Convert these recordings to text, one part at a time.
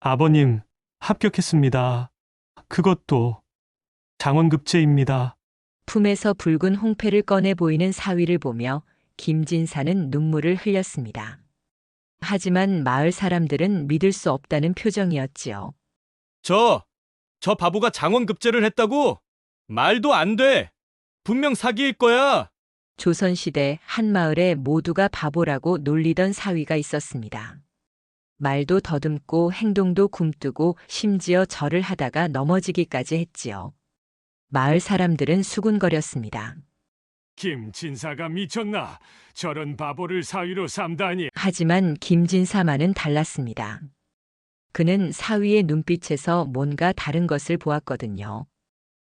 아버님, 합격했습니다. 그것도 장원급제입니다. 품에서 붉은 홍패를 꺼내 보이는 사위를 보며 김진사는 눈물을 흘렸습니다. 하지만 마을 사람들은 믿을 수 없다는 표정이었지요. 저 바보가 장원급제를 했다고? 말도 안 돼. 분명 사기일 거야. 조선시대 한 마을에 모두가 바보라고 놀리던 사위가 있었습니다. 말도 더듬고 행동도 굼뜨고 심지어 절을 하다가 넘어지기까지 했지요. 마을 사람들은 수군거렸습니다. 김진사가 미쳤나? 저런 바보를 사위로 삼다니. 하지만 김진사만은 달랐습니다. 그는 사위의 눈빛에서 뭔가 다른 것을 보았거든요.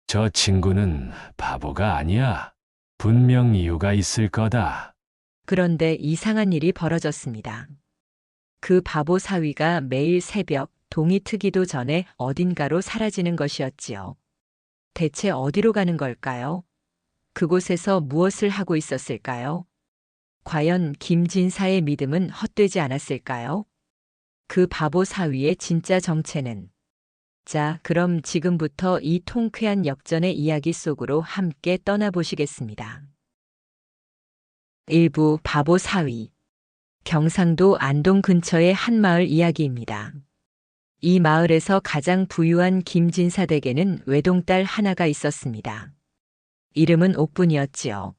저 친구는 바보가 아니야. 분명 이유가 있을 거다. 그런데 이상한 일이 벌어졌습니다. 그 바보 사위가 매일 새벽 동이 트기도 전에 어딘가로 사라지는 것이었지요. 대체 어디로 가는 걸까요? 그곳에서 무엇을 하고 있었을까요? 과연 김진사의 믿음은 헛되지 않았을까요? 그 바보 사위의 진짜 정체는? 자, 그럼 지금부터 이 통쾌한 역전의 이야기 속으로 함께 떠나보시겠습니다. 일부 바보 사위. 경상도 안동 근처의 한 마을 이야기입니다. 이 마을에서 가장 부유한 김진사 댁에는 외동딸 하나가 있었습니다. 이름은 옥분이었지요.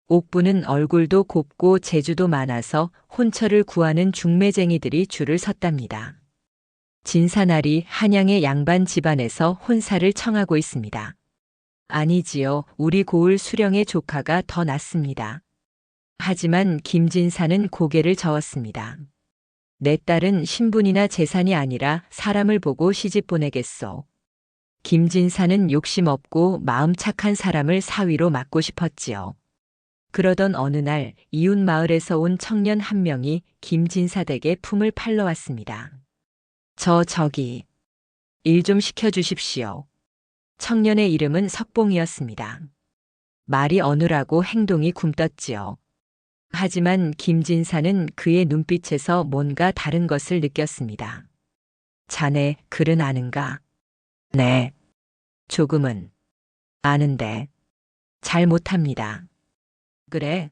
옥분은 얼굴도 곱고 재주도 많아서 혼처를 구하는 중매쟁이들이 줄을 섰답니다. 진사날이 한양의 양반 집안에서 혼사를 청하고 있습니다. 아니지요. 우리 고을 수령의 조카가 더 낫습니다. 하지만 김진사는 고개를 저었습니다. 내 딸은 신분이나 재산이 아니라 사람을 보고 시집 보내겠소. 김진사는 욕심 없고 마음 착한 사람을 사위로 맡고 싶었지요. 그러던 어느 날 이웃 마을에서 온 청년 한 명이 김진사 댁에 품을 팔러 왔습니다. 저기, 일 좀 시켜주십시오. 청년의 이름은 석봉이었습니다. 말이 어눌하고 행동이 굼떴지요. 하지만 김진사는 그의 눈빛에서 뭔가 다른 것을 느꼈습니다. 자네 글은 아는가? 네. 조금은. 아는데. 잘 못합니다. 그래.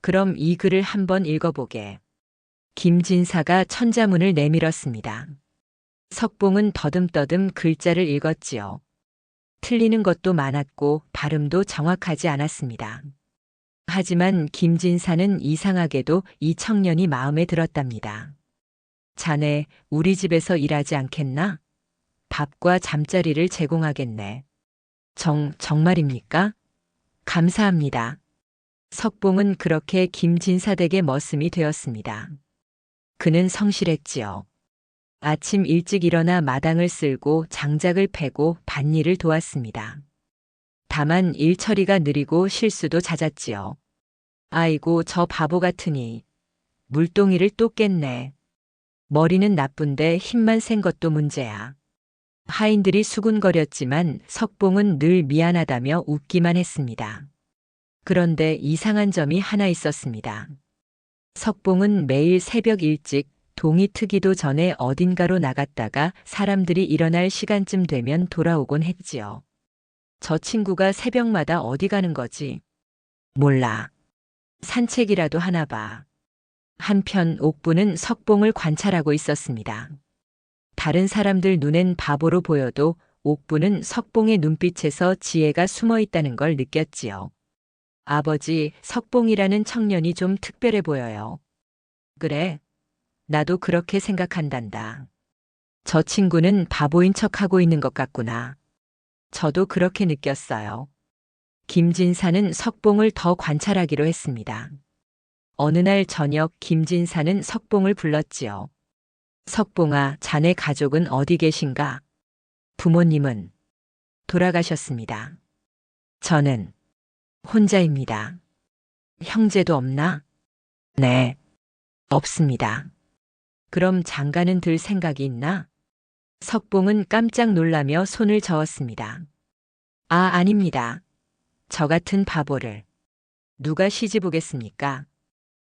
그럼 이 글을 한번 읽어보게. 김진사가 천자문을 내밀었습니다. 석봉은 더듬더듬 글자를 읽었지요. 틀리는 것도 많았고 발음도 정확하지 않았습니다. 하지만 김진사는 이상하게도 이 청년이 마음에 들었답니다. 자네, 우리 집에서 일하지 않겠나? 밥과 잠자리를 제공하겠네. 정말입니까? 감사합니다. 석봉은 그렇게 김진사 댁의 머슴이 되었습니다. 그는 성실했지요. 아침 일찍 일어나 마당을 쓸고 장작을 패고 밭일을 도왔습니다. 다만 일 처리가 느리고 실수도 잦았지요. 아이고, 저 바보 같으니. 물동이를 또 깼네. 머리는 나쁜데 힘만 센 것도 문제야. 하인들이 수군거렸지만 석봉은 늘 미안하다며 웃기만 했습니다. 그런데 이상한 점이 하나 있었습니다. 석봉은 매일 새벽 일찍 동이 트기도 전에 어딘가로 나갔다가 사람들이 일어날 시간쯤 되면 돌아오곤 했지요. 저 친구가 새벽마다 어디 가는 거지? 몰라. 산책이라도 하나 봐. 한편 옥부는 석봉을 관찰하고 있었습니다. 다른 사람들 눈엔 바보로 보여도 옥부는 석봉의 눈빛에서 지혜가 숨어 있다는 걸 느꼈지요. 아버지, 석봉이라는 청년이 좀 특별해 보여요. 그래? 나도 그렇게 생각한단다. 저 친구는 바보인 척하고 있는 것 같구나. 저도 그렇게 느꼈어요. 김진사는 석봉을 더 관찰하기로 했습니다. 어느 날 저녁 김진사는 석봉을 불렀지요. 석봉아, 자네 가족은 어디 계신가? 부모님은 돌아가셨습니다. 저는 혼자입니다. 형제도 없나? 네, 없습니다. 그럼 장가는 들 생각이 있나? 석봉은 깜짝 놀라며 손을 저었습니다. 아닙니다. 저 같은 바보를 누가 시집 오겠습니까?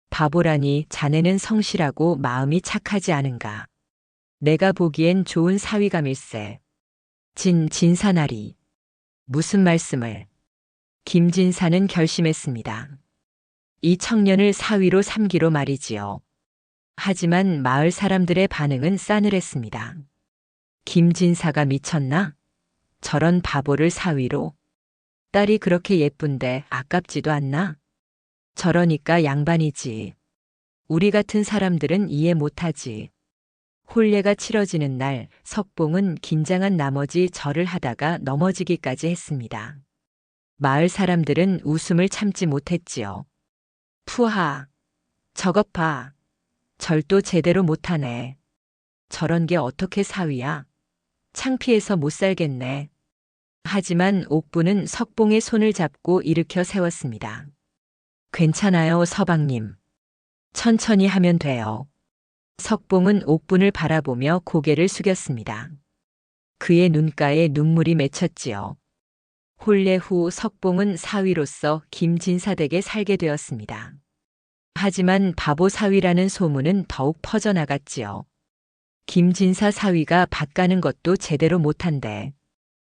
바보라니 자네는 성실하고 마음이 착하지 않은가? 내가 보기엔 좋은 사위감일세. 진사나리. 무슨 말씀을? 김진사는 결심했습니다. 이 청년을 사위로 삼기로 말이지요. 하지만 마을 사람들의 반응은 싸늘했습니다. 김진사가 미쳤나? 저런 바보를 사위로? 딸이 그렇게 예쁜데 아깝지도 않나? 저러니까 양반이지. 우리 같은 사람들은 이해 못하지. 혼례가 치러지는 날 석봉은 긴장한 나머지 절을 하다가 넘어지기까지 했습니다. 마을 사람들은 웃음을 참지 못했지요. 푸하, 저것 봐. 절도 제대로 못하네. 저런 게 어떻게 사위야? 창피해서 못 살겠네. 하지만 옥부는 석봉의 손을 잡고 일으켜 세웠습니다. 괜찮아요, 서방님. 천천히 하면 돼요. 석봉은 옥분을 바라보며 고개를 숙였습니다. 그의 눈가에 눈물이 맺혔지요. 혼례 후 석봉은 사위로서 김진사 댁에 살게 되었습니다. 하지만 바보 사위라는 소문은 더욱 퍼져나갔지요. 김진사 사위가 밭 가는 것도 제대로 못한대.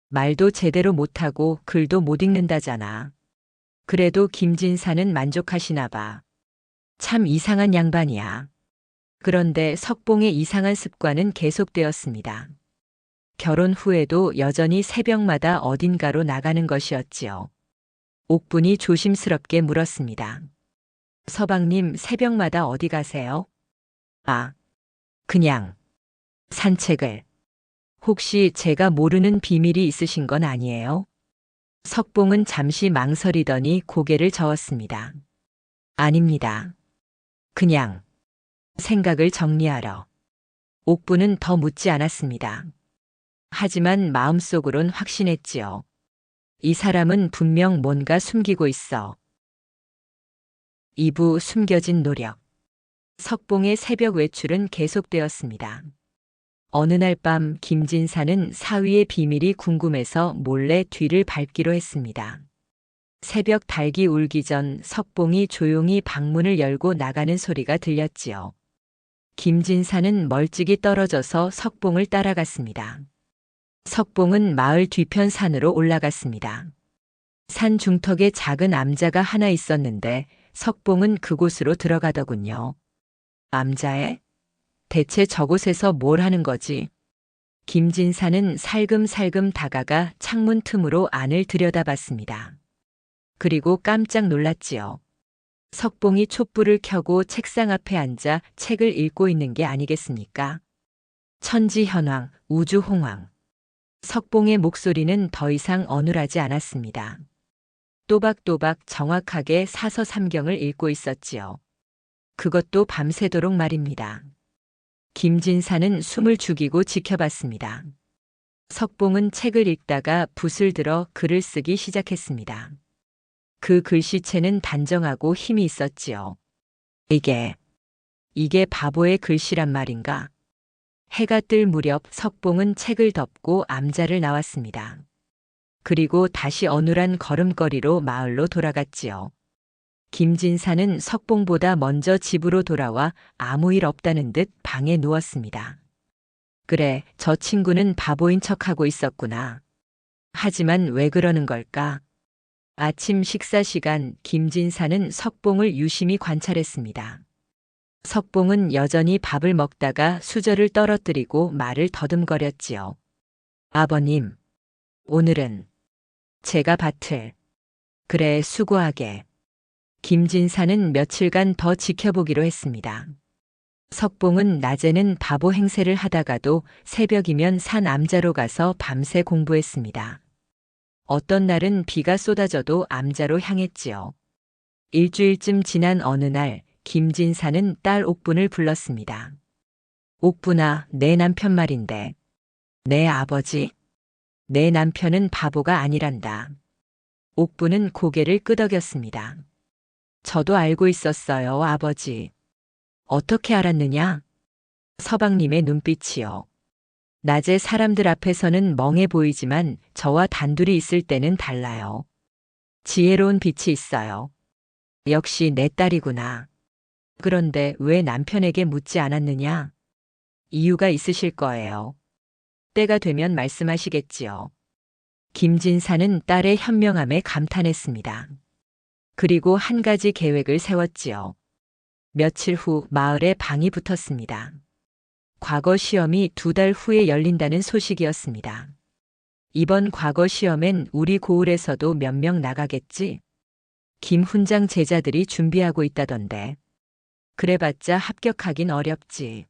말도 제대로 못하고 글도 못 읽는다잖아. 그래도 김진사는 만족하시나 봐. 참 이상한 양반이야. 그런데 석봉의 이상한 습관은 계속되었습니다. 결혼 후에도 여전히 새벽마다 어딘가로 나가는 것이었지요. 옥분이 조심스럽게 물었습니다. 서방님, 새벽마다 어디 가세요? 아, 그냥 산책을. 혹시 제가 모르는 비밀이 있으신 건 아니에요? 석봉은 잠시 망설이더니 고개를 저었습니다. 아닙니다. 그냥 생각을 정리하러. 옥부는 더 묻지 않았습니다. 하지만 마음속으론 확신했지요. 이 사람은 분명 뭔가 숨기고 있어. 2부 숨겨진 노력. 석봉의 새벽 외출은 계속되었습니다. 어느 날 밤 김진사는 사위의 비밀이 궁금해서 몰래 뒤를 밟기로 했습니다. 새벽 닭이 울기 전 석봉이 조용히 방문을 열고 나가는 소리가 들렸지요. 김진사는 멀찍이 떨어져서 석봉을 따라갔습니다. 석봉은 마을 뒤편 산으로 올라갔습니다. 산 중턱에 작은 암자가 하나 있었는데 석봉은 그곳으로 들어가더군요. 암자에? 대체 저곳에서 뭘 하는 거지? 김진사는 살금살금 다가가 창문 틈으로 안을 들여다봤습니다. 그리고 깜짝 놀랐지요. 석봉이 촛불을 켜고 책상 앞에 앉아 책을 읽고 있는 게 아니겠습니까? 천지현황, 우주홍황. 석봉의 목소리는 더 이상 어눌하지 않았습니다. 또박또박 정확하게 사서삼경을 읽고 있었지요. 그것도 밤새도록 말입니다. 김진사는 숨을 죽이고 지켜봤습니다. 석봉은 책을 읽다가 붓을 들어 글을 쓰기 시작했습니다. 그 글씨체는 단정하고 힘이 있었지요. 이게 바보의 글씨란 말인가? 해가 뜰 무렵 석봉은 책을 덮고 암자를 나왔습니다. 그리고 다시 어눌한 걸음걸이로 마을로 돌아갔지요. 김진사는 석봉보다 먼저 집으로 돌아와 아무 일 없다는 듯 방에 누웠습니다. 그래, 저 친구는 바보인 척하고 있었구나. 하지만 왜 그러는 걸까? 아침 식사 시간 김진사는 석봉을 유심히 관찰했습니다. 석봉은 여전히 밥을 먹다가 수저를 떨어뜨리고 말을 더듬거렸지요. 아버님, 오늘은 제가 밭을. 그래, 수고하게. 김진사는 며칠간 더 지켜보기로 했습니다. 석봉은 낮에는 바보 행세를 하다가도 새벽이면 산 암자로 가서 밤새 공부했습니다. 어떤 날은 비가 쏟아져도 암자로 향했지요. 일주일쯤 지난 어느 날 김진사는 딸 옥분을 불렀습니다. 옥분아, 내 남편 말인데. 내 아버지? 내 남편은 바보가 아니란다. 옥분은 고개를 끄덕였습니다. 저도 알고 있었어요, 아버지. 어떻게 알았느냐? 서방님의 눈빛이요. 낮에 사람들 앞에서는 멍해 보이지만 저와 단둘이 있을 때는 달라요. 지혜로운 빛이 있어요. 역시 내 딸이구나. 그런데 왜 남편에게 묻지 않았느냐? 이유가 있으실 거예요. 때가 되면 말씀하시겠지요. 김진사는 딸의 현명함에 감탄했습니다. 그리고 한 가지 계획을 세웠지요. 며칠 후 마을에 방이 붙었습니다. 과거 시험이 2달 후에 열린다는 소식이었습니다. 이번 과거 시험엔 우리 고을에서도 몇 명 나가겠지? 김 훈장 제자들이 준비하고 있다던데. 그래봤자 합격하긴 어렵지.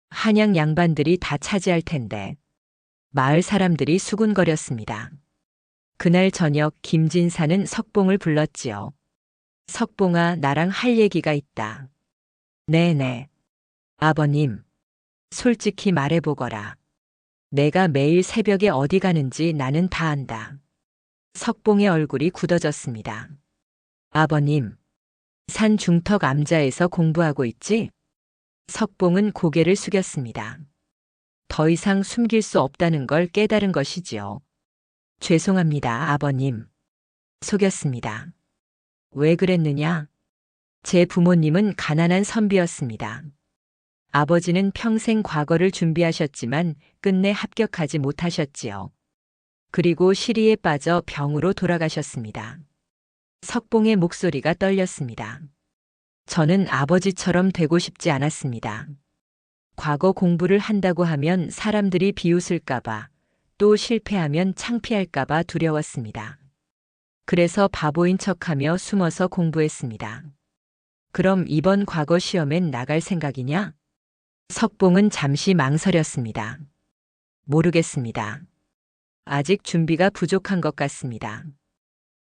한양 양반들이 다 차지할 텐데. 마을 사람들이 수군거렸습니다. 그날 저녁 김진사는 석봉을 불렀지요. 석봉아, 나랑 할 얘기가 있다. 네네. 아버님, 솔직히 말해보거라. 내가 매일 새벽에 어디 가는지 나는 다 안다. 석봉의 얼굴이 굳어졌습니다. 아버님, 산 중턱 암자에서 공부하고 있지? 석봉은 고개를 숙였습니다. 더 이상 숨길 수 없다는 걸 깨달은 것이지요. 죄송합니다, 아버님. 속였습니다. 왜 그랬느냐? 제 부모님은 가난한 선비였습니다. 아버지는 평생 과거를 준비하셨지만 끝내 합격하지 못하셨지요. 그리고 시리에 빠져 병으로 돌아가셨습니다. 석봉의 목소리가 떨렸습니다. 저는 아버지처럼 되고 싶지 않았습니다. 과거 공부를 한다고 하면 사람들이 비웃을까봐, 또 실패하면 창피할까봐 두려웠습니다. 그래서 바보인 척하며 숨어서 공부했습니다. 그럼 이번 과거 시험엔 나갈 생각이냐? 석봉은 잠시 망설였습니다. 모르겠습니다. 아직 준비가 부족한 것 같습니다.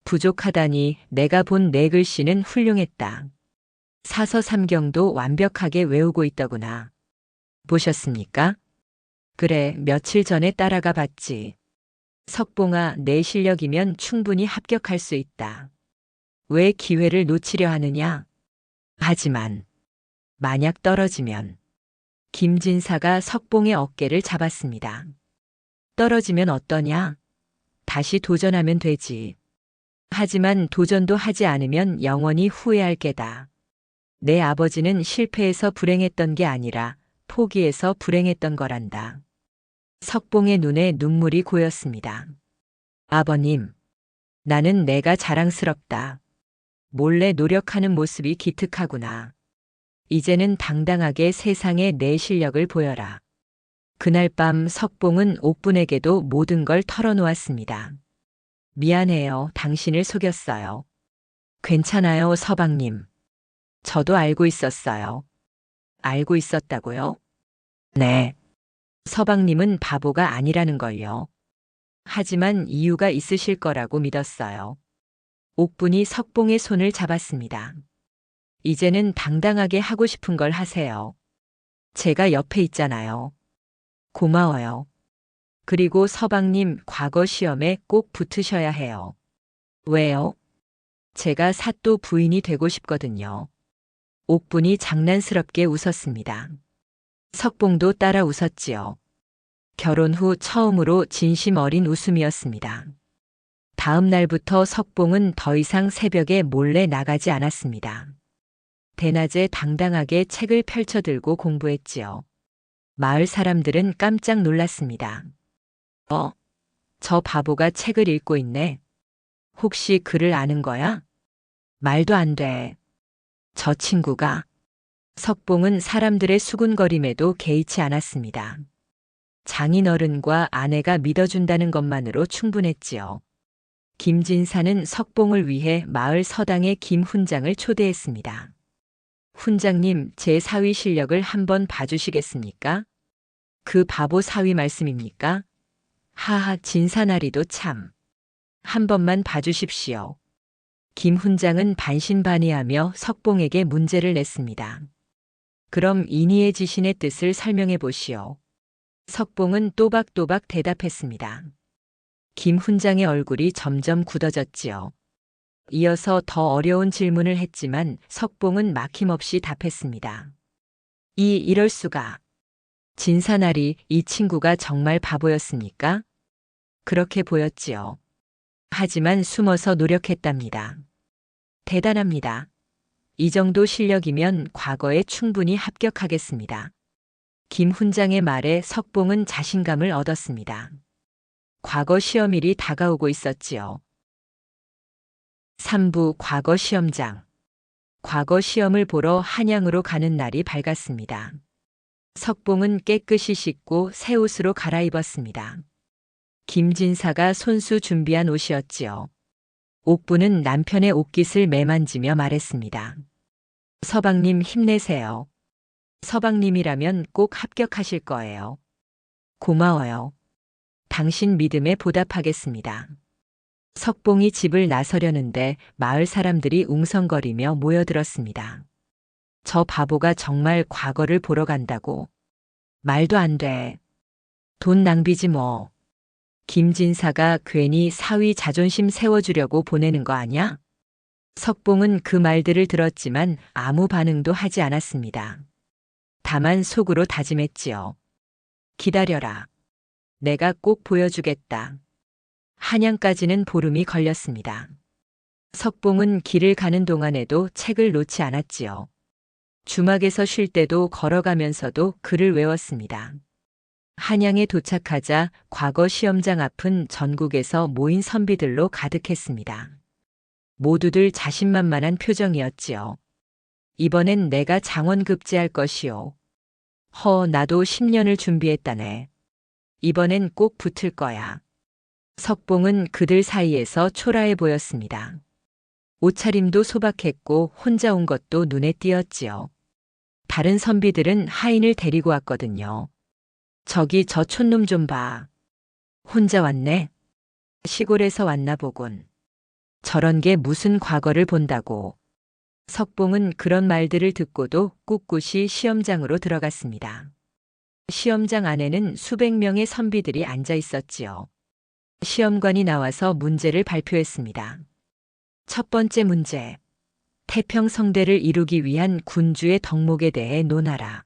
부족하다니 내가 본 내 글씨는 훌륭했다. 사서삼경도 완벽하게 외우고 있더구나. 보셨습니까? 그래, 며칠 전에 따라가 봤지. 석봉아, 내 실력이면 충분히 합격할 수 있다. 왜 기회를 놓치려 하느냐? 하지만 만약 떨어지면. 김진사가 석봉의 어깨를 잡았습니다. 떨어지면 어떠냐? 다시 도전하면 되지. 하지만 도전도 하지 않으면 영원히 후회할 게다. 내 아버지는 실패해서 불행했던 게 아니라 포기해서 불행했던 거란다. 석봉의 눈에 눈물이 고였습니다. 아버님, 나는 내가 자랑스럽다. 몰래 노력하는 모습이 기특하구나. 이제는 당당하게 세상에 내 실력을 보여라. 그날 밤 석봉은 옥분에게도 모든 걸 털어놓았습니다. 미안해요. 당신을 속였어요. 괜찮아요, 서방님. 저도 알고 있었어요. 알고 있었다고요? 네. 서방님은 바보가 아니라는 걸요. 하지만 이유가 있으실 거라고 믿었어요. 옥분이 석봉의 손을 잡았습니다. 이제는 당당하게 하고 싶은 걸 하세요. 제가 옆에 있잖아요. 고마워요. 그리고 서방님, 과거 시험에 꼭 붙으셔야 해요. 왜요? 제가 사또 부인이 되고 싶거든요. 옥분이 장난스럽게 웃었습니다. 석봉도 따라 웃었지요. 결혼 후 처음으로 진심 어린 웃음이었습니다. 다음 날부터 석봉은 더 이상 새벽에 몰래 나가지 않았습니다. 대낮에 당당하게 책을 펼쳐들고 공부했지요. 마을 사람들은 깜짝 놀랐습니다. 저 바보가 책을 읽고 있네. 혹시 글을 아는 거야? 말도 안 돼. 저 친구가. 석봉은 사람들의 수군거림에도 개의치 않았습니다. 장인어른과 아내가 믿어준다는 것만으로 충분했지요. 김진사는 석봉을 위해 마을 서당에 김 훈장을 초대했습니다. 훈장님, 제 사위 실력을 한번 봐주시겠습니까? 그 바보 사위 말씀입니까? 하하, 진사나리도 참. 한 번만 봐주십시오. 김 훈장은 반신반의하며 석봉에게 문제를 냈습니다. 그럼 인의의 지신의 뜻을 설명해 보시오. 석봉은 또박또박 대답했습니다. 김 훈장의 얼굴이 점점 굳어졌지요. 이어서 더 어려운 질문을 했지만 석봉은 막힘없이 답했습니다. 이럴 수가. 진사나리, 이 친구가 정말 바보였습니까? 그렇게 보였지요. 하지만 숨어서 노력했답니다. 대단합니다. 이 정도 실력이면 과거에 충분히 합격하겠습니다. 김 훈장의 말에 석봉은 자신감을 얻었습니다. 과거 시험일이 다가오고 있었지요. 3부 과거 시험장. 과거 시험을 보러 한양으로 가는 날이 밝았습니다. 석봉은 깨끗이 씻고 새 옷으로 갈아입었습니다. 김진사가 손수 준비한 옷이었지요. 옥부는 남편의 옷깃을 매만지며 말했습니다. 서방님 힘내세요. 서방님이라면 꼭 합격하실 거예요. 고마워요. 당신 믿음에 보답하겠습니다. 석봉이 집을 나서려는데 마을 사람들이 웅성거리며 모여들었습니다. 저 바보가 정말 과거를 보러 간다고. 말도 안 돼. 돈 낭비지 뭐. 김진사가 괜히 사위 자존심 세워주려고 보내는 거 아냐? 석봉은 그 말들을 들었지만 아무 반응도 하지 않았습니다. 다만 속으로 다짐했지요. 기다려라. 내가 꼭 보여주겠다. 한양까지는 보름이 걸렸습니다. 석봉은 길을 가는 동안에도 책을 놓지 않았지요. 주막에서 쉴 때도 걸어가면서도 글을 외웠습니다. 한양에 도착하자 과거 시험장 앞은 전국에서 모인 선비들로 가득했습니다. 모두들 자신만만한 표정이었지요. 이번엔 내가 장원급제할 것이요. 나도 10년을 준비했다네. 이번엔 꼭 붙을 거야. 석봉은 그들 사이에서 초라해 보였습니다. 옷차림도 소박했고 혼자 온 것도 눈에 띄었지요. 다른 선비들은 하인을 데리고 왔거든요. 저기 저 촌놈 좀 봐. 혼자 왔네. 시골에서 왔나 보군. 저런 게 무슨 과거를 본다고. 석봉은 그런 말들을 듣고도 꿋꿋이 시험장으로 들어갔습니다. 시험장 안에는 수백 명의 선비들이 앉아 있었지요. 시험관이 나와서 문제를 발표했습니다. 첫 번째 문제. 태평성대를 이루기 위한 군주의 덕목에 대해 논하라.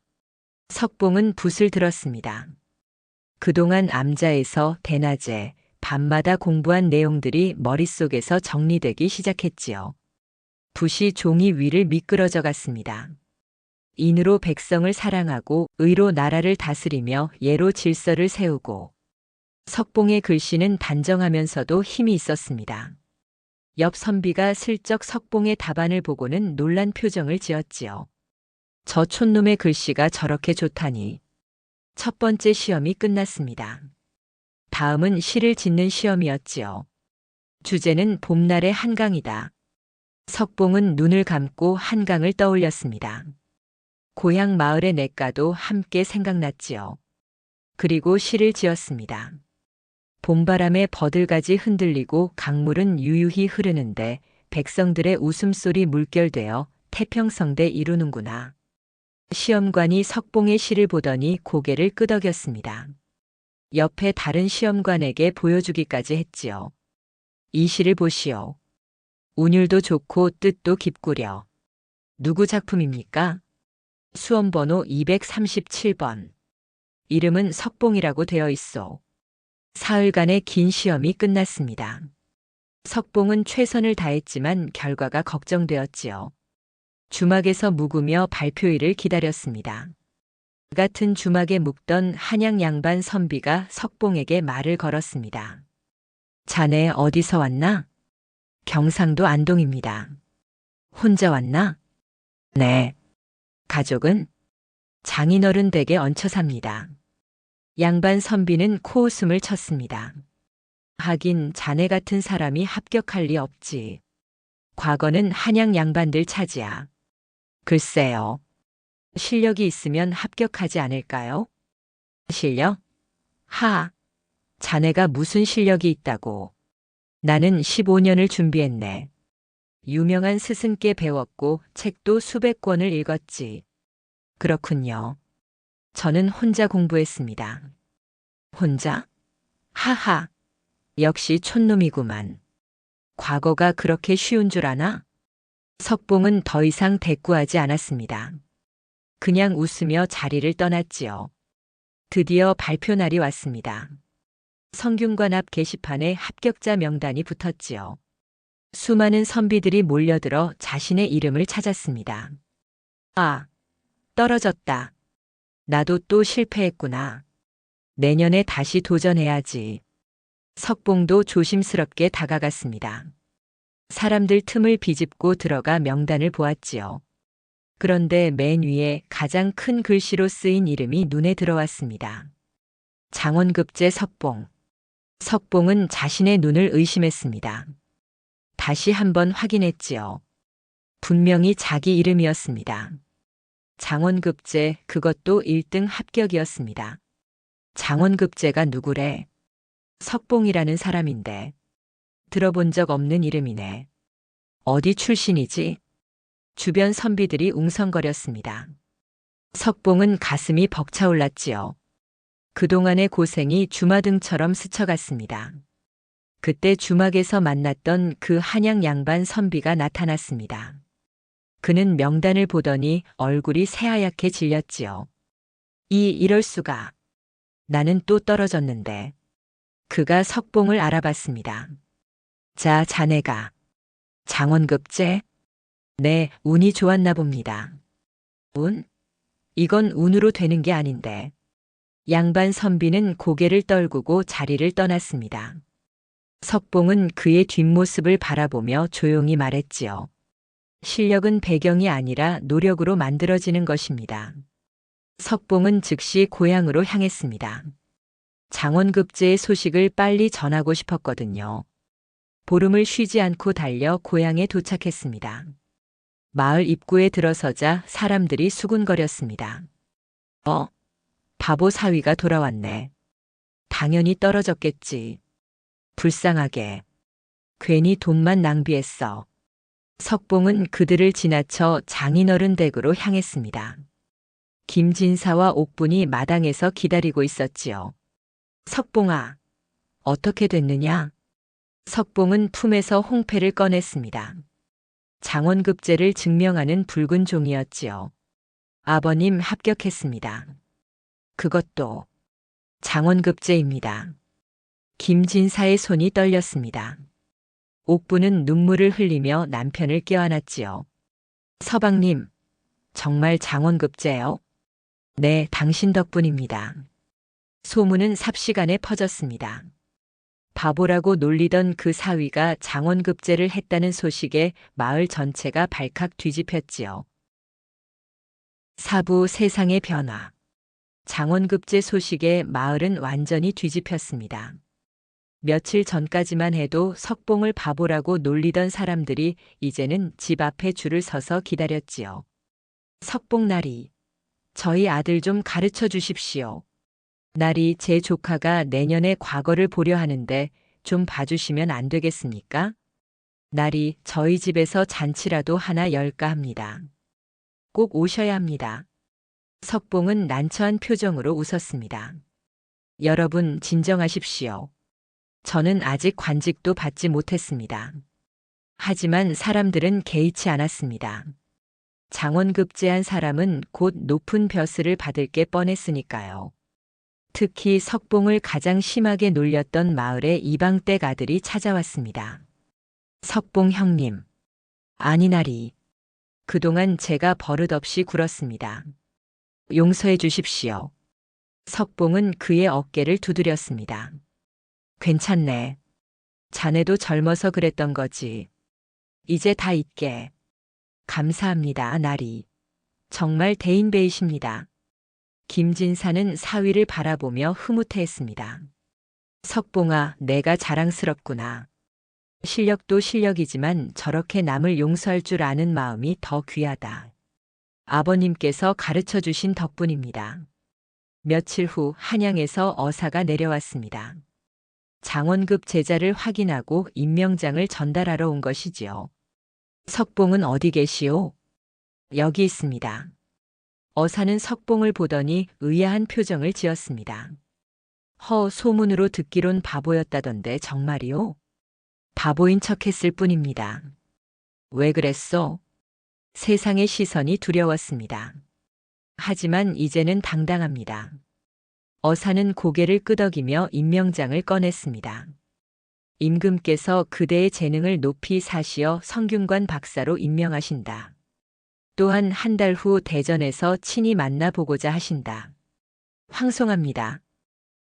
석봉은 붓을 들었습니다. 그동안 암자에서 대낮에 밤마다 공부한 내용들이 머릿속에서 정리되기 시작했지요. 붓이 종이 위를 미끄러져 갔습니다. 인으로 백성을 사랑하고 의로 나라를 다스리며 예로 질서를 세우고. 석봉의 글씨는 단정하면서도 힘이 있었습니다. 옆 선비가 슬쩍 석봉의 답안을 보고는 놀란 표정을 지었지요. 저 촌놈의 글씨가 저렇게 좋다니. 첫 번째 시험이 끝났습니다. 다음은 시를 짓는 시험이었지요. 주제는 봄날의 한강이다. 석봉은 눈을 감고 한강을 떠올렸습니다. 고향 마을의 냇가도 함께 생각났지요. 그리고 시를 지었습니다. 봄바람에 버들가지 흔들리고 강물은 유유히 흐르는데 백성들의 웃음소리 물결되어 태평성대 이루는구나. 시험관이 석봉의 시를 보더니 고개를 끄덕였습니다. 옆에 다른 시험관에게 보여주기까지 했지요. 이 시를 보시오. 운율도 좋고 뜻도 깊구려. 누구 작품입니까? 수험번호 237번. 이름은 석봉이라고 되어 있소. 사흘간의 긴 시험이 끝났습니다. 석봉은 최선을 다했지만 결과가 걱정되었지요. 주막에서 묵으며 발표일을 기다렸습니다. 같은 주막에 묵던 한양 양반 선비가 석봉에게 말을 걸었습니다. 자네 어디서 왔나? 경상도 안동입니다. 혼자 왔나? 네. 가족은? 장인어른 댁에 얹혀 삽니다. 양반 선비는 코웃음을 쳤습니다. 하긴 자네 같은 사람이 합격할 리 없지. 과거는 한양 양반들 차지야. 글쎄요. 실력이 있으면 합격하지 않을까요? 실력? 자네가 무슨 실력이 있다고. 나는 15년을 준비했네. 유명한 스승께 배웠고 책도 수백 권을 읽었지. 그렇군요. 저는 혼자 공부했습니다. 혼자? 역시 촌놈이구만. 과거가 그렇게 쉬운 줄 아나? 석봉은 더 이상 대꾸하지 않았습니다. 그냥 웃으며 자리를 떠났지요. 드디어 발표 날이 왔습니다. 성균관 앞 게시판에 합격자 명단이 붙었지요. 수많은 선비들이 몰려들어 자신의 이름을 찾았습니다. 떨어졌다. 나도 또 실패했구나. 내년에 다시 도전해야지. 석봉도 조심스럽게 다가갔습니다. 사람들 틈을 비집고 들어가 명단을 보았지요. 그런데 맨 위에 가장 큰 글씨로 쓰인 이름이 눈에 들어왔습니다. 장원급제 석봉. 석봉은 자신의 눈을 의심했습니다. 다시 한번 확인했지요. 분명히 자기 이름이었습니다. 장원급제, 그것도 1등 합격이었습니다. 장원급제가 누구래? 석봉이라는 사람인데. 들어본 적 없는 이름이네. 어디 출신이지? 주변 선비들이 웅성거렸습니다. 석봉은 가슴이 벅차올랐지요. 그동안의 고생이 주마등처럼 스쳐갔습니다. 그때 주막에서 만났던 그 한양 양반 선비가 나타났습니다. 그는 명단을 보더니 얼굴이 새하얗게 질렸지요. 이럴 수가. 나는 또 떨어졌는데. 그가 석봉을 알아봤습니다. 자, 자네가 장원급제? 네, 운이 좋았나 봅니다. 운? 이건 운으로 되는 게 아닌데. 양반 선비는 고개를 떨구고 자리를 떠났습니다. 석봉은 그의 뒷모습을 바라보며 조용히 말했지요. 실력은 배경이 아니라 노력으로 만들어지는 것입니다. 석봉은 즉시 고향으로 향했습니다. 장원급제의 소식을 빨리 전하고 싶었거든요. 보름을 쉬지 않고 달려 고향에 도착했습니다. 마을 입구에 들어서자 사람들이 수군거렸습니다. 바보 사위가 돌아왔네. 당연히 떨어졌겠지. 불쌍하게. 괜히 돈만 낭비했어. 석봉은 그들을 지나쳐 장인어른 댁으로 향했습니다. 김진사와 옥분이 마당에서 기다리고 있었지요. 석봉아, 어떻게 됐느냐? 석봉은 품에서 홍패를 꺼냈습니다. 장원급제를 증명하는 붉은 종이었지요. 아버님 합격했습니다. 그것도 장원급제입니다. 김진사의 손이 떨렸습니다. 옥부는 눈물을 흘리며 남편을 껴안았지요. 서방님, 정말 장원급제요? 네, 당신 덕분입니다. 소문은 삽시간에 퍼졌습니다. 바보라고 놀리던 그 사위가 장원급제를 했다는 소식에 마을 전체가 발칵 뒤집혔지요. 사부 세상의 변화. 장원급제 소식에 마을은 완전히 뒤집혔습니다. 며칠 전까지만 해도 석봉을 바보라고 놀리던 사람들이 이제는 집 앞에 줄을 서서 기다렸지요. 석봉나리, 저희 아들 좀 가르쳐 주십시오. 나리, 제 조카가 내년에 과거를 보려 하는데 좀 봐주시면 안 되겠습니까? 나리, 저희 집에서 잔치라도 하나 열까 합니다. 꼭 오셔야 합니다. 석봉은 난처한 표정으로 웃었습니다. 여러분, 진정하십시오. 저는 아직 관직도 받지 못했습니다. 하지만 사람들은 개의치 않았습니다. 장원급제한 사람은 곧 높은 벼슬을 받을 게 뻔했으니까요. 특히 석봉을 가장 심하게 놀렸던 마을의 이방댁 아들이 찾아왔습니다. 석봉 형님. 아니 나리. 그동안 제가 버릇없이 굴었습니다. 용서해 주십시오. 석봉은 그의 어깨를 두드렸습니다. 괜찮네. 자네도 젊어서 그랬던 거지. 이제 다 잊게. 감사합니다, 나리. 정말 대인배이십니다. 김진사는 사위를 바라보며 흐뭇해했습니다. 석봉아, 내가 자랑스럽구나. 실력도 실력이지만 저렇게 남을 용서할 줄 아는 마음이 더 귀하다. 아버님께서 가르쳐 주신 덕분입니다. 며칠 후 한양에서 어사가 내려왔습니다. 장원급 제자를 확인하고 임명장을 전달하러 온 것이지요. 석봉은 어디 계시오? 여기 있습니다. 어사는 석봉을 보더니 의아한 표정을 지었습니다. 소문으로 듣기론 바보였다던데 정말이오? 바보인 척했을 뿐입니다. 왜 그랬소? 세상의 시선이 두려웠습니다. 하지만 이제는 당당합니다. 어사는 고개를 끄덕이며 임명장을 꺼냈습니다. 임금께서 그대의 재능을 높이 사시어 성균관 박사로 임명하신다. 또한 한 달 후 대전에서 친히 만나보고자 하신다. 황송합니다.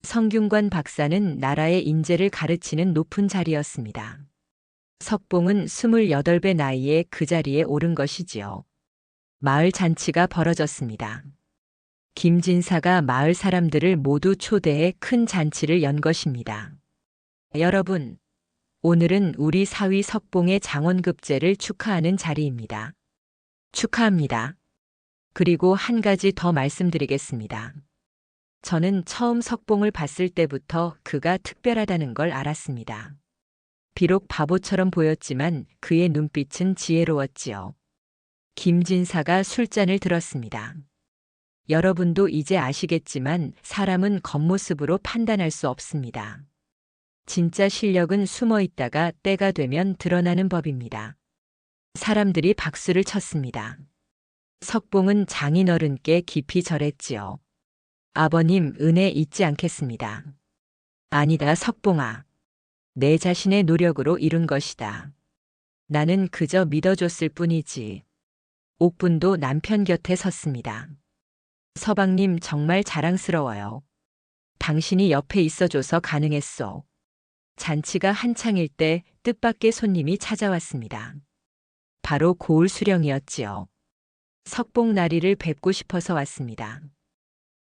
성균관 박사는 나라의 인재를 가르치는 높은 자리였습니다. 석봉은 28배 나이에 그 자리에 오른 것이지요. 마을 잔치가 벌어졌습니다. 김진사가 마을 사람들을 모두 초대해 큰 잔치를 연 것입니다. 여러분, 오늘은 우리 사위 석봉의 장원급제를 축하하는 자리입니다. 축하합니다. 그리고 한 가지 더 말씀드리겠습니다. 저는 처음 석봉을 봤을 때부터 그가 특별하다는 걸 알았습니다. 비록 바보처럼 보였지만 그의 눈빛은 지혜로웠지요. 김진사가 술잔을 들었습니다. 여러분도 이제 아시겠지만 사람은 겉모습으로 판단할 수 없습니다. 진짜 실력은 숨어 있다가 때가 되면 드러나는 법입니다. 사람들이 박수를 쳤습니다. 석봉은 장인어른께 깊이 절했지요. 아버님, 은혜 잊지 않겠습니다. 아니다, 석봉아. 내 자신의 노력으로 이룬 것이다. 나는 그저 믿어줬을 뿐이지. 옥분도 남편 곁에 섰습니다. 서방님, 정말 자랑스러워요. 당신이 옆에 있어줘서 가능했소. 잔치가 한창일 때 뜻밖의 손님이 찾아왔습니다. 바로 고을 수령이었지요. 석봉 나리를 뵙고 싶어서 왔습니다.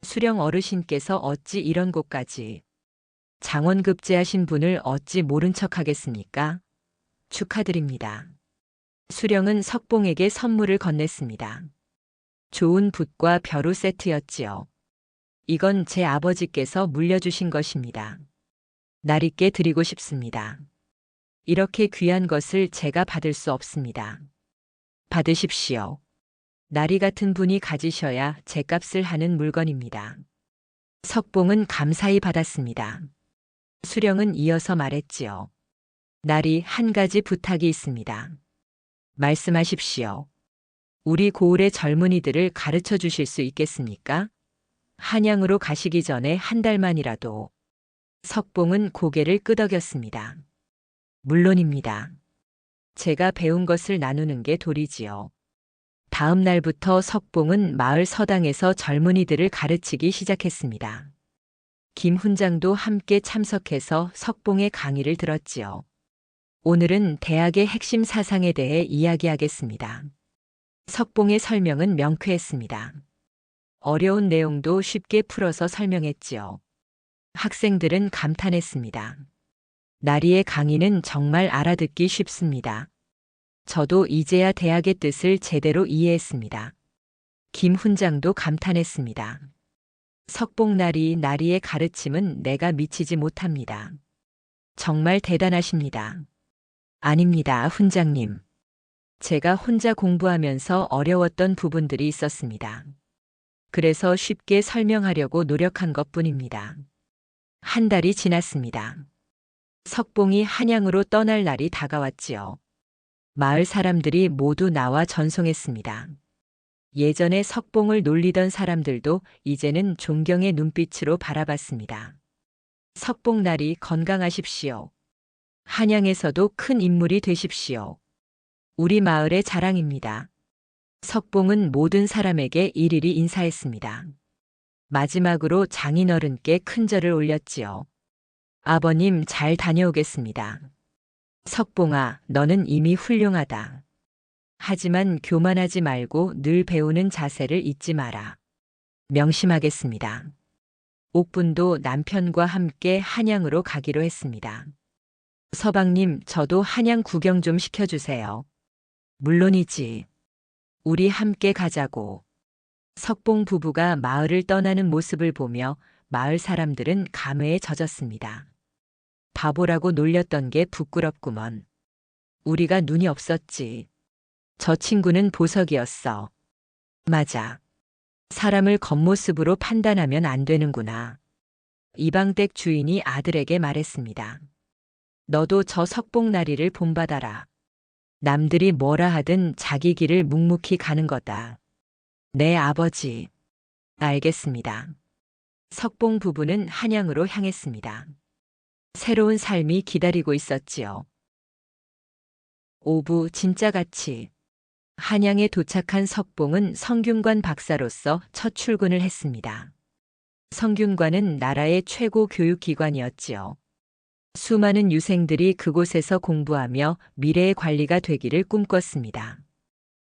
수령 어르신께서 어찌 이런 곳까지 장원급제하신 분을 어찌 모른 척 하겠습니까? 축하드립니다. 수령은 석봉에게 선물을 건넸습니다. 좋은 붓과 벼루 세트였지요. 이건 제 아버지께서 물려주신 것입니다. 나리께 드리고 싶습니다. 이렇게 귀한 것을 제가 받을 수 없습니다. 받으십시오. 나리 같은 분이 가지셔야 제값을 하는 물건입니다. 석봉은 감사히 받았습니다. 수령은 이어서 말했지요. 나리, 한 가지 부탁이 있습니다. 말씀하십시오. 우리 고을의 젊은이들을 가르쳐 주실 수 있겠습니까? 한양으로 가시기 전에 한 달만이라도. 석봉은 고개를 끄덕였습니다. 물론입니다. 제가 배운 것을 나누는 게 도리지요. 다음 날부터 석봉은 마을 서당에서 젊은이들을 가르치기 시작했습니다. 김 훈장도 함께 참석해서 석봉의 강의를 들었지요. 오늘은 대학의 핵심 사상에 대해 이야기하겠습니다. 석봉의 설명은 명쾌했습니다. 어려운 내용도 쉽게 풀어서 설명했지요. 학생들은 감탄했습니다. 나리의 강의는 정말 알아듣기 쉽습니다. 저도 이제야 대학의 뜻을 제대로 이해했습니다. 김 훈장도 감탄했습니다. 석봉 나리의 가르침은 내가 미치지 못합니다. 정말 대단하십니다. 아닙니다, 훈장님. 제가 혼자 공부하면서 어려웠던 부분들이 있었습니다. 그래서 쉽게 설명하려고 노력한 것뿐입니다. 한 달이 지났습니다. 석봉이 한양으로 떠날 날이 다가왔지요. 마을 사람들이 모두 나와 전송했습니다. 예전에 석봉을 놀리던 사람들도 이제는 존경의 눈빛으로 바라봤습니다. 석봉 나리, 건강하십시오. 한양에서도 큰 인물이 되십시오. 우리 마을의 자랑입니다. 석봉은 모든 사람에게 일일이 인사했습니다. 마지막으로 장인어른께 큰 절을 올렸지요. 아버님, 잘 다녀오겠습니다. 석봉아, 너는 이미 훌륭하다. 하지만 교만하지 말고 늘 배우는 자세를 잊지 마라. 명심하겠습니다. 옥분도 남편과 함께 한양으로 가기로 했습니다. 서방님, 저도 한양 구경 좀 시켜주세요. 물론이지. 우리 함께 가자고. 석봉 부부가 마을을 떠나는 모습을 보며 마을 사람들은 감회에 젖었습니다. 바보라고 놀렸던 게 부끄럽구먼. 우리가 눈이 없었지. 저 친구는 보석이었어. 맞아. 사람을 겉모습으로 판단하면 안 되는구나. 이방댁 주인이 아들에게 말했습니다. 너도 저 석봉나리를 본받아라. 남들이 뭐라 하든 자기 길을 묵묵히 가는 거다. 네, 아버지. 알겠습니다. 석봉 부부는 한양으로 향했습니다. 새로운 삶이 기다리고 있었지요. 오부, 진짜같이. 한양에 도착한 석봉은 성균관 박사로서 첫 출근을 했습니다. 성균관은 나라의 최고 교육기관이었지요. 수많은 유생들이 그곳에서 공부하며 미래의 관리가 되기를 꿈꿨습니다.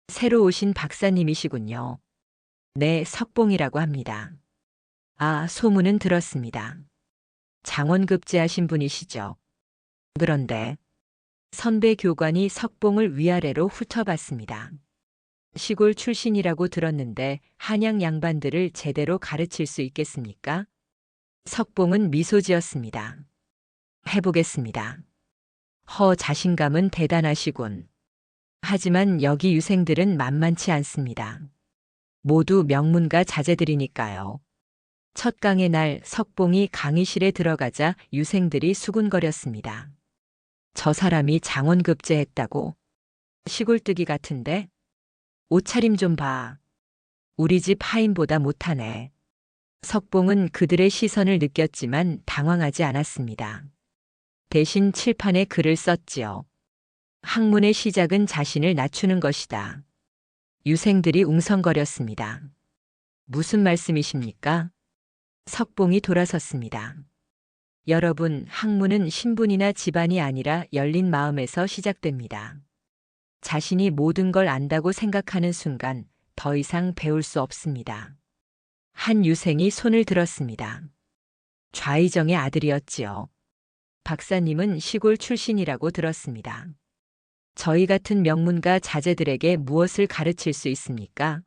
새로 오신 박사님이시군요. 네, 석봉이라고 합니다. 아, 소문은 들었습니다. 장원급제하신 분이시죠. 그런데 선배 교관이 석봉을 위아래로 훑어봤습니다. 시골 출신이라고 들었는데 한양 양반들을 제대로 가르칠 수 있겠습니까? 석봉은 미소 지었습니다. 해보겠습니다. 자신감은 대단하시군. 하지만 여기 유생들은 만만치 않습니다. 모두 명문가 자제들이니까요. 첫 강의 날 석봉이 강의실에 들어가자 유생들이 수군거렸습니다. 저 사람이 장원급제했다고? 시골뜨기 같은데? 옷차림 좀 봐. 우리 집 하인보다 못하네. 석봉은 그들의 시선을 느꼈지만 당황하지 않았습니다. 대신 칠판에 글을 썼지요. 학문의 시작은 자신을 낮추는 것이다. 유생들이 웅성거렸습니다. 무슨 말씀이십니까? 석봉이 돌아섰습니다. 여러분, 학문은 신분이나 집안이 아니라 열린 마음에서 시작됩니다. 자신이 모든 걸 안다고 생각하는 순간 더 이상 배울 수 없습니다. 한 유생이 손을 들었습니다. 좌의정의 아들이었지요. 박사님은 시골 출신이라고 들었습니다. 저희 같은 명문가 자제들에게 무엇을 가르칠 수 있습니까?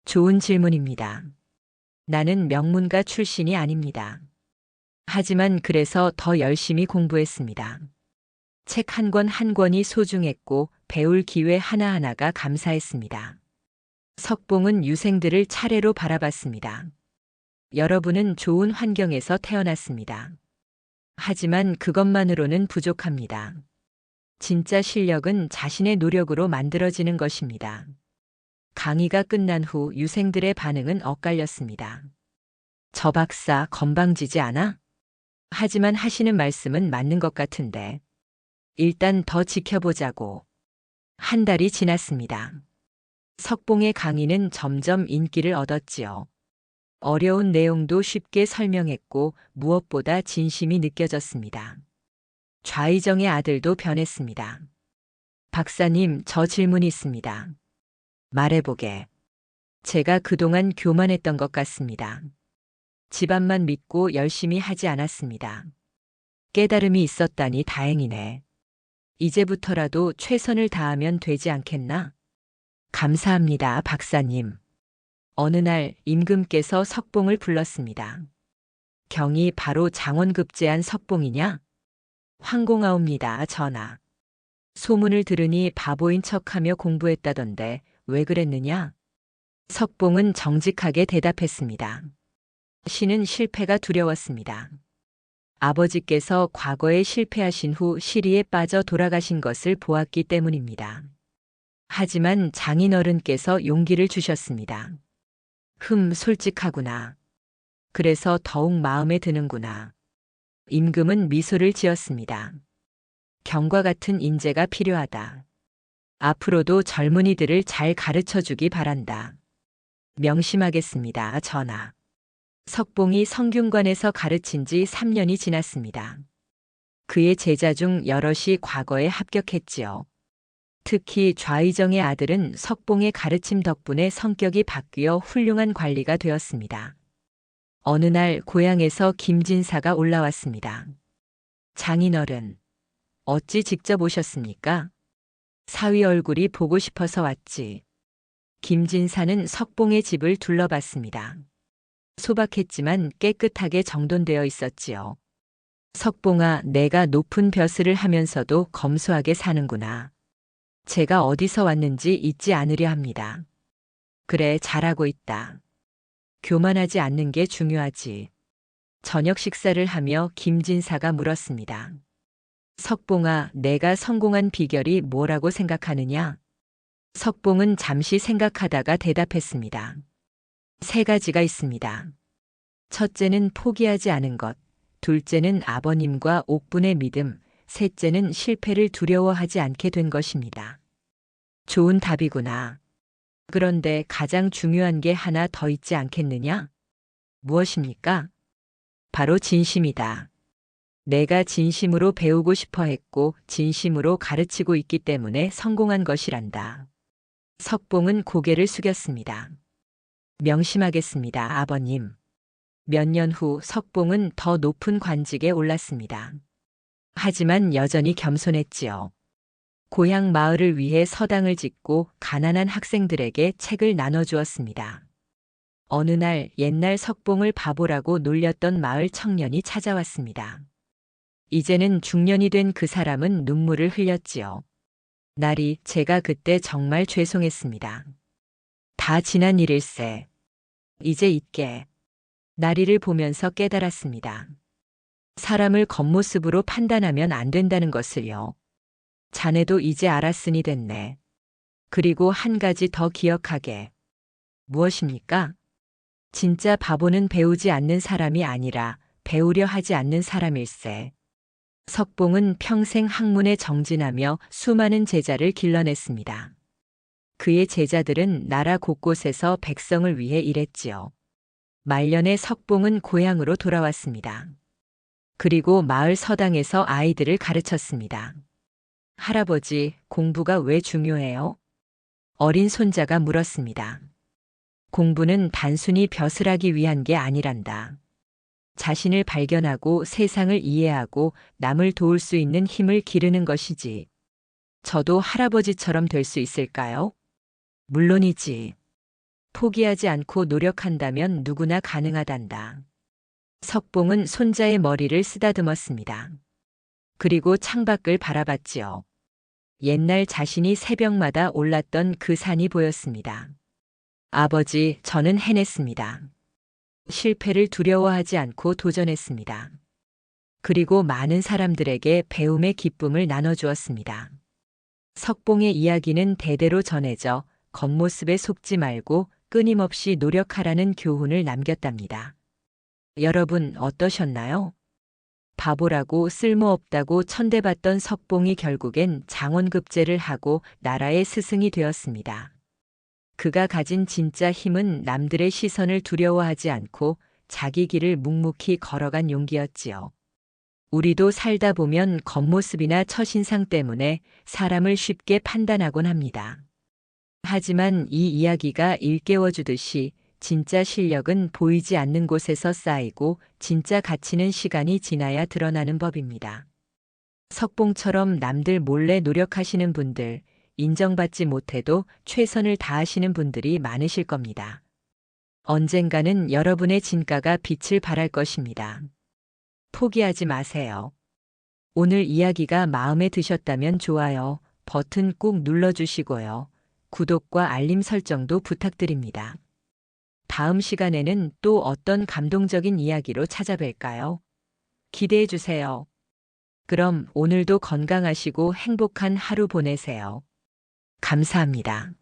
좋은 질문입니다. 나는 명문가 출신이 아닙니다. 하지만 그래서 더 열심히 공부했습니다. 책 한 권 한 권이 소중했고 배울 기회 하나하나가 감사했습니다. 석봉은 유생들을 차례로 바라봤습니다. 여러분은 좋은 환경에서 태어났습니다. 하지만 그것만으로는 부족합니다. 진짜 실력은 자신의 노력으로 만들어지는 것입니다. 강의가 끝난 후 유생들의 반응은 엇갈렸습니다. 저 박사 건방지지 않아? 하지만 하시는 말씀은 맞는 것 같은데. 일단 더 지켜보자고. 한 달이 지났습니다. 석봉의 강의는 점점 인기를 얻었지요. 어려운 내용도 쉽게 설명했고 무엇보다 진심이 느껴졌습니다. 좌의정의 아들도 변했습니다. 박사님, 저 질문이 있습니다. 말해보게. 제가 그동안 교만했던 것 같습니다. 집안만 믿고 열심히 하지 않았습니다. 깨달음이 있었다니 다행이네. 이제부터라도 최선을 다하면 되지 않겠나? 감사합니다, 박사님. 어느 날 임금께서 석봉을 불렀습니다. 경이 바로 장원급제한 석봉이냐? 황공하옵니다, 전하. 소문을 들으니 바보인 척하며 공부했다던데 왜 그랬느냐? 석봉은 정직하게 대답했습니다. 신은 실패가 두려웠습니다. 아버지께서 과거에 실패하신 후 시리에 빠져 돌아가신 것을 보았기 때문입니다. 하지만 장인어른께서 용기를 주셨습니다. 솔직하구나. 그래서 더욱 마음에 드는구나. 임금은 미소를 지었습니다. 경과 같은 인재가 필요하다. 앞으로도 젊은이들을 잘 가르쳐 주기 바란다. 명심하겠습니다, 전하. 석봉이 성균관에서 가르친 지 3년이 지났습니다. 그의 제자 중 여럿이 과거에 합격했지요. 특히 좌의정의 아들은 석봉의 가르침 덕분에 성격이 바뀌어 훌륭한 관리가 되었습니다. 어느 날 고향에서 김진사가 올라왔습니다. 장인어른, 어찌 직접 오셨습니까? 사위 얼굴이 보고 싶어서 왔지. 김진사는 석봉의 집을 둘러봤습니다. 소박했지만 깨끗하게 정돈되어 있었지요. 석봉아, 내가 높은 벼슬을 하면서도 검소하게 사는구나. 제가 어디서 왔는지 잊지 않으려 합니다. 그래, 잘하고 있다. 교만하지 않는 게 중요하지. 저녁 식사를 하며 김진사가 물었습니다. 석봉아, 내가 성공한 비결이 뭐라고 생각하느냐? 석봉은 잠시 생각하다가 대답했습니다. 3가지가 있습니다. 첫째는 포기하지 않은 것, 둘째는 아버님과 옥분의 믿음, 셋째는 실패를 두려워하지 않게 된 것입니다. 좋은 답이구나. 그런데 가장 중요한 게 하나 더 있지 않겠느냐? 무엇입니까? 바로 진심이다. 내가 진심으로 배우고 싶어 했고 진심으로 가르치고 있기 때문에 성공한 것이란다. 석봉은 고개를 숙였습니다. 명심하겠습니다, 아버님. 몇 년 후 석봉은 더 높은 관직에 올랐습니다. 하지만 여전히 겸손했지요. 고향 마을을 위해 서당을 짓고 가난한 학생들에게 책을 나눠주었습니다. 어느 날 옛날 석봉을 바보라고 놀렸던 마을 청년이 찾아왔습니다. 이제는 중년이 된 그 사람은 눈물을 흘렸지요. 나리, 제가 그때 정말 죄송했습니다. 다 지난 일일세. 이제 잊게. 나리를 보면서 깨달았습니다. 사람을 겉모습으로 판단하면 안 된다는 것을요. 자네도 이제 알았으니 됐네. 그리고 한 가지 더 기억하게. 무엇입니까? 진짜 바보는 배우지 않는 사람이 아니라 배우려 하지 않는 사람일세. 석봉은 평생 학문에 정진하며 수많은 제자를 길러냈습니다. 그의 제자들은 나라 곳곳에서 백성을 위해 일했지요. 말년에 석봉은 고향으로 돌아왔습니다. 그리고 마을 서당에서 아이들을 가르쳤습니다. 할아버지, 공부가 왜 중요해요? 어린 손자가 물었습니다. 공부는 단순히 벼슬하기 위한 게 아니란다. 자신을 발견하고 세상을 이해하고 남을 도울 수 있는 힘을 기르는 것이지. 저도 할아버지처럼 될 수 있을까요? 물론이지. 포기하지 않고 노력한다면 누구나 가능하단다. 석봉은 손자의 머리를 쓰다듬었습니다. 그리고 창밖을 바라봤지요. 옛날 자신이 새벽마다 올랐던 그 산이 보였습니다. 아버지, 저는 해냈습니다. 실패를 두려워하지 않고 도전했습니다. 그리고 많은 사람들에게 배움의 기쁨을 나눠주었습니다. 석봉의 이야기는 대대로 전해져 겉모습에 속지 말고 끊임없이 노력하라는 교훈을 남겼답니다. 여러분 어떠셨나요? 바보라고 쓸모없다고 천대받던 석봉이 결국엔 장원급제를 하고 나라의 스승이 되었습니다. 그가 가진 진짜 힘은 남들의 시선을 두려워하지 않고 자기 길을 묵묵히 걸어간 용기였지요. 우리도 살다 보면 겉모습이나 첫인상 때문에 사람을 쉽게 판단하곤 합니다. 하지만 이 이야기가 일깨워주듯이 진짜 실력은 보이지 않는 곳에서 쌓이고 진짜 가치는 시간이 지나야 드러나는 법입니다. 석봉처럼 남들 몰래 노력하시는 분들, 인정받지 못해도 최선을 다하시는 분들이 많으실 겁니다. 언젠가는 여러분의 진가가 빛을 발할 것입니다. 포기하지 마세요. 오늘 이야기가 마음에 드셨다면 좋아요 버튼 꾹 눌러주시고요. 구독과 알림 설정도 부탁드립니다. 다음 시간에는 또 어떤 감동적인 이야기로 찾아뵐까요? 기대해 주세요. 그럼 오늘도 건강하시고 행복한 하루 보내세요. 감사합니다.